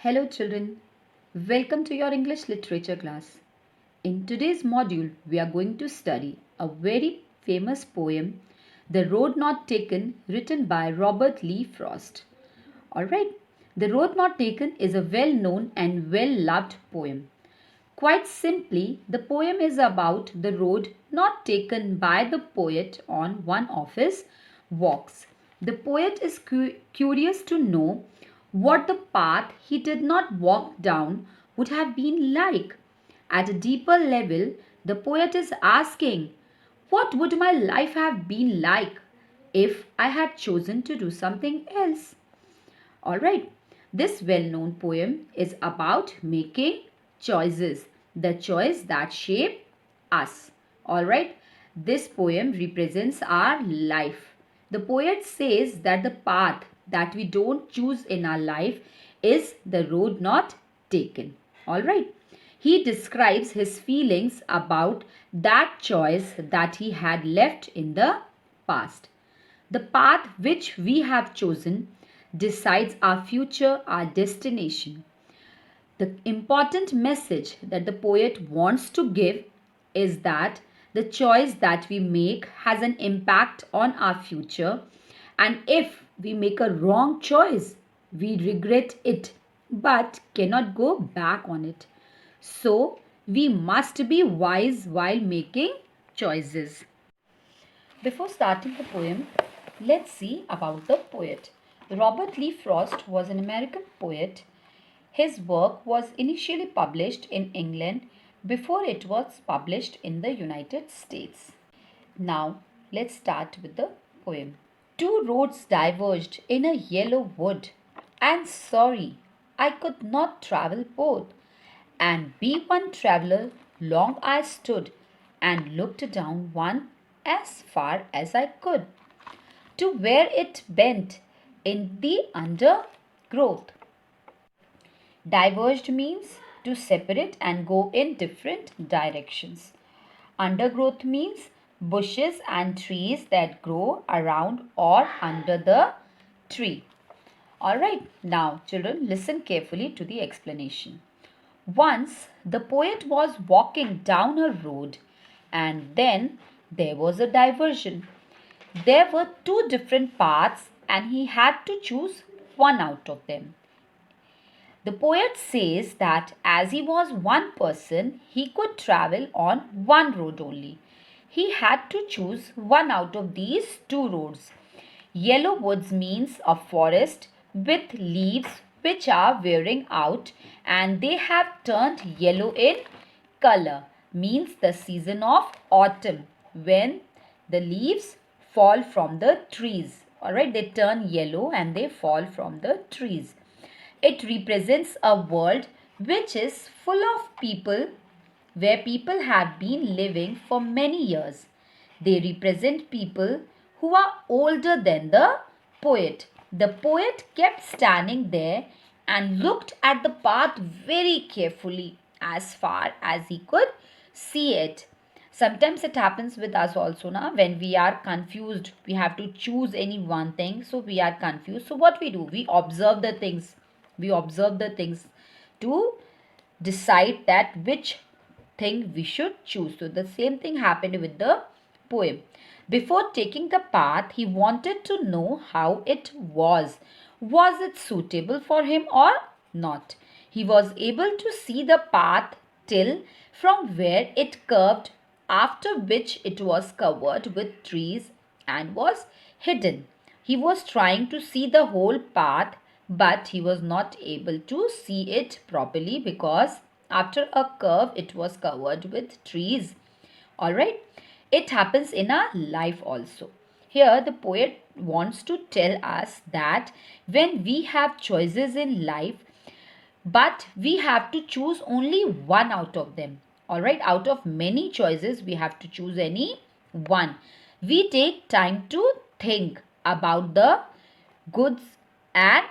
Hello children, welcome to your English literature class. In today's module, we are going to study a very famous poem, The Road Not Taken, written by Robert Lee Frost. Alright, The Road Not Taken is a well-known and well-loved poem. Quite simply, the poem is about the road not taken by the poet on one of his walks. The poet is curious to know what the path he did not walk down would have been like. At a deeper level, the poet is asking, what would my life have been like if I had chosen to do something else? Alright, this well known poem is about making choices, the choice that shape us. Alright, this poem represents our life. The poet says that the path that we don't choose in our life is the road not taken. Alright, he describes his feelings about that choice that he had left in the past. The path which we have chosen decides our future, our destination. The important message that the poet wants to give is that the choice that we make has an impact on our future, and if we make a wrong choice, we regret it but cannot go back on it. So, we must be wise while making choices. Before starting the poem, let's see about the poet. Robert Lee Frost was an American poet. His work was initially published in England before it was published in the United States. Now, let's start with the poem. Two roads diverged in a yellow wood, and sorry, I could not travel both. And be one traveller, long I stood, and looked down one as far as I could, to where it bent in the undergrowth. Diverged means to separate and go in different directions. Undergrowth means bushes and trees that grow around or under the tree. Alright, now children, listen carefully to the explanation. Once the poet was walking down a road, and then there was a diversion. There were two different paths and he had to choose one out of them. The poet says that as he was one person, he could travel on one road only. He had to choose one out of these two roads. Yellow woods means a forest with leaves which are wearing out and they have turned yellow in color. Means the season of autumn when the leaves fall from the trees. Alright, they turn yellow and they fall from the trees. It represents a world which is full of people, where people have been living for many years. They represent people who are older than the poet. The poet kept standing there and looked at the path very carefully as far as he could see it. Sometimes it happens with us also now when we are confused. We have to choose any one thing, so we are confused. So what we do? We observe the things. We observe the things to decide that which thing we should choose. So the same thing happened with the poem. Before taking the path, he wanted to know how it was. Was it suitable for him or not? He was able to see the path till from where it curved, after which it was covered with trees and was hidden. He was trying to see the whole path, but he was not able to see it properly because after a curve it was covered with trees. Alright, it happens in our life also. Here the poet wants to tell us that when we have choices in life, but we have to choose only one out of them. Alright, out of many choices we have to choose any one. We take time to think about the goods and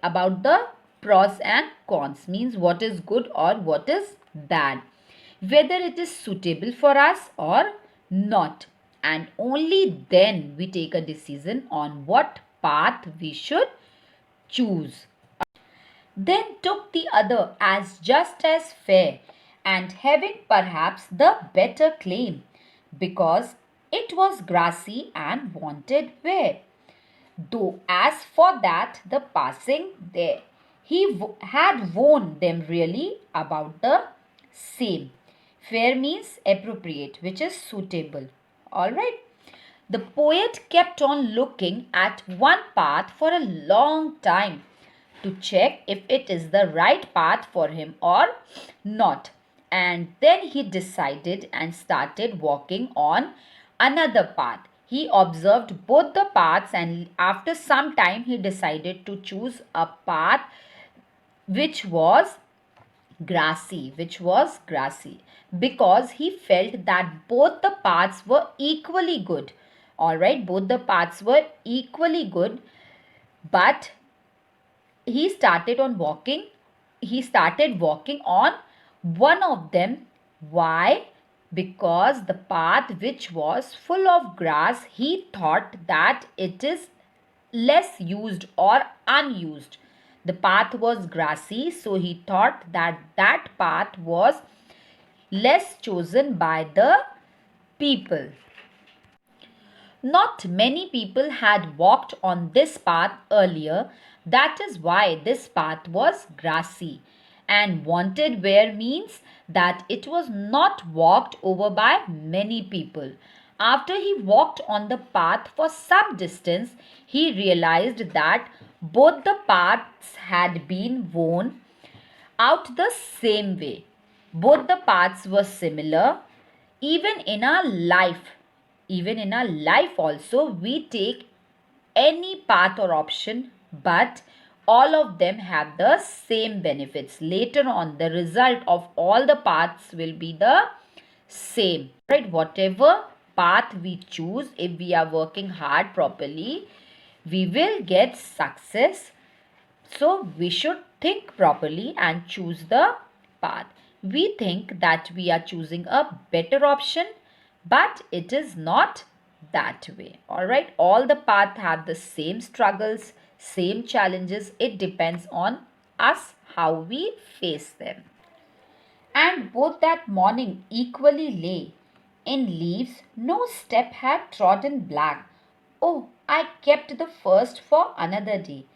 about the pros and cons, means what is good or what is bad, whether it is suitable for us or not, and only then we take a decision on what path we should choose. then took the other as just as fair, and having perhaps the better claim, because it was grassy and wanted wear. Though as for that, the passing there, had warned them really about the same. Fair means appropriate, which is suitable. Alright. The poet kept on looking at one path for a long time to check if it is the right path for him or not. And then he decided and started walking on another path. He observed both the paths, and after some time he decided to choose a path which was grassy, because he felt that both the paths were equally good. All right, both the paths were equally good, but he started on walking he started walking on one of them. Why? Because the path which was full of grass, he thought that it is less used or unused. The path was grassy, so he thought that that path was less chosen by the people. Not many people had walked on this path earlier. That is why this path was grassy. And wanted where means that it was not walked over by many people. After he walked on the path for some distance, he realized that both the paths had been worn out the same way. Both the paths were similar. Even in our life, even in our life also, we take any path or option, but all of them have the same benefits. Later on, the result of all the paths will be the same, right? Whatever path we choose, if we are working hard properly, we will get success. So we should think properly and choose the path. We think that we are choosing a better option, but it is not that way. All right. All the paths have the same struggles, same challenges. It depends on us how we face them. And both that morning equally lay in leaves, no step had trodden black. Oh, I kept the first for another day,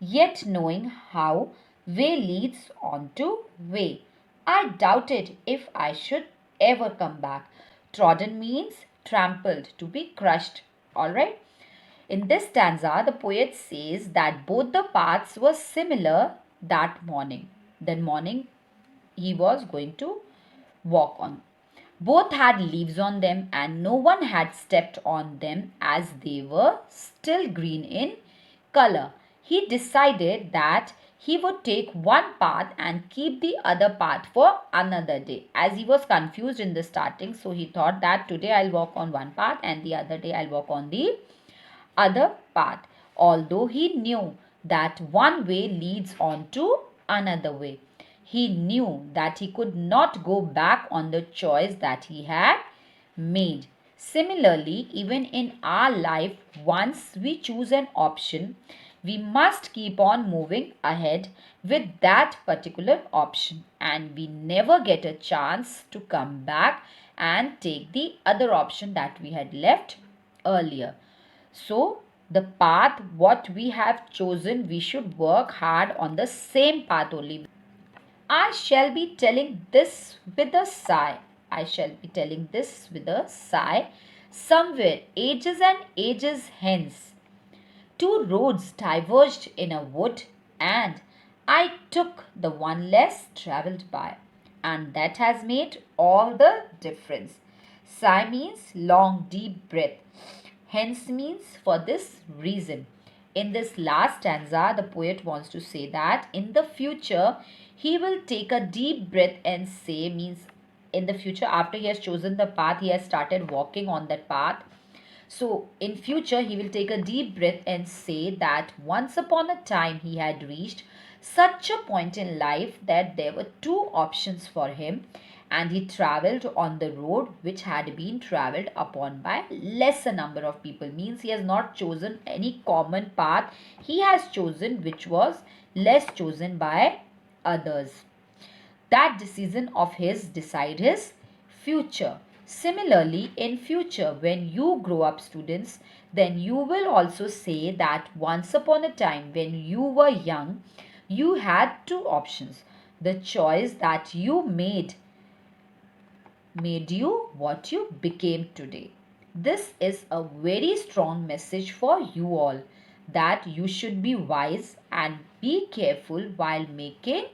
yet knowing how way leads on to way, I doubted if I should ever come back. Trodden means trampled, to be crushed. Alright? In this stanza, the poet says that both the paths were similar that morning. That morning he was going to walk on. Both had leaves on them, and no one had stepped on them as they were still green in color. He decided that he would take one path and keep the other path for another day. As he was confused in the starting, so he thought that today I'll walk on one path and the other day I'll walk on the other path. Although he knew that one way leads on to another way, he knew that he could not go back on the choice that he had made. Similarly, even in our life, once we choose an option, we must keep on moving ahead with that particular option, and we never get a chance to come back and take the other option that we had left earlier. So, the path what we have chosen, we should work hard on the same path only. I shall be telling this with a sigh. I shall be telling this with a sigh. Somewhere, ages and ages hence, two roads diverged in a wood, and I took the one less travelled by. And that has made all the difference. Sigh means long, deep breath. Hence means for this reason. In this last stanza, the poet wants to say that in the future, he will take a deep breath and say, means in the future, after he has chosen the path, he has started walking on that path. So in future, he will take a deep breath and say that once upon a time he had reached such a point in life that there were two options for him, and he traveled on the road which had been traveled upon by lesser number of people. Means he has not chosen any common path, he has chosen which was less chosen by others. That decision of his decide his future. Similarly, in future, when you grow up, students, then you will also say that once upon a time when you were young, you had two options. The choice that you made you what you became today. This is a very strong message for you all, that you should be wise and be careful while making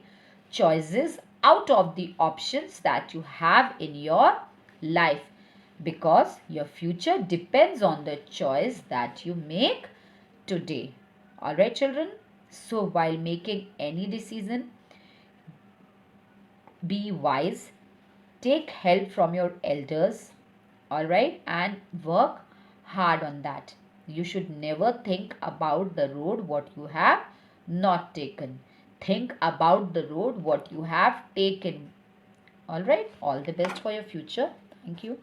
choices out of the options that you have in your life, because your future depends on the choice that you make today. All right, children. So while making any decision, be wise, take help from your elders, all right, and work hard on that. You should never think about the road what you have not taken. Think about the road what you have taken. All right, all the best for your future. Thank you.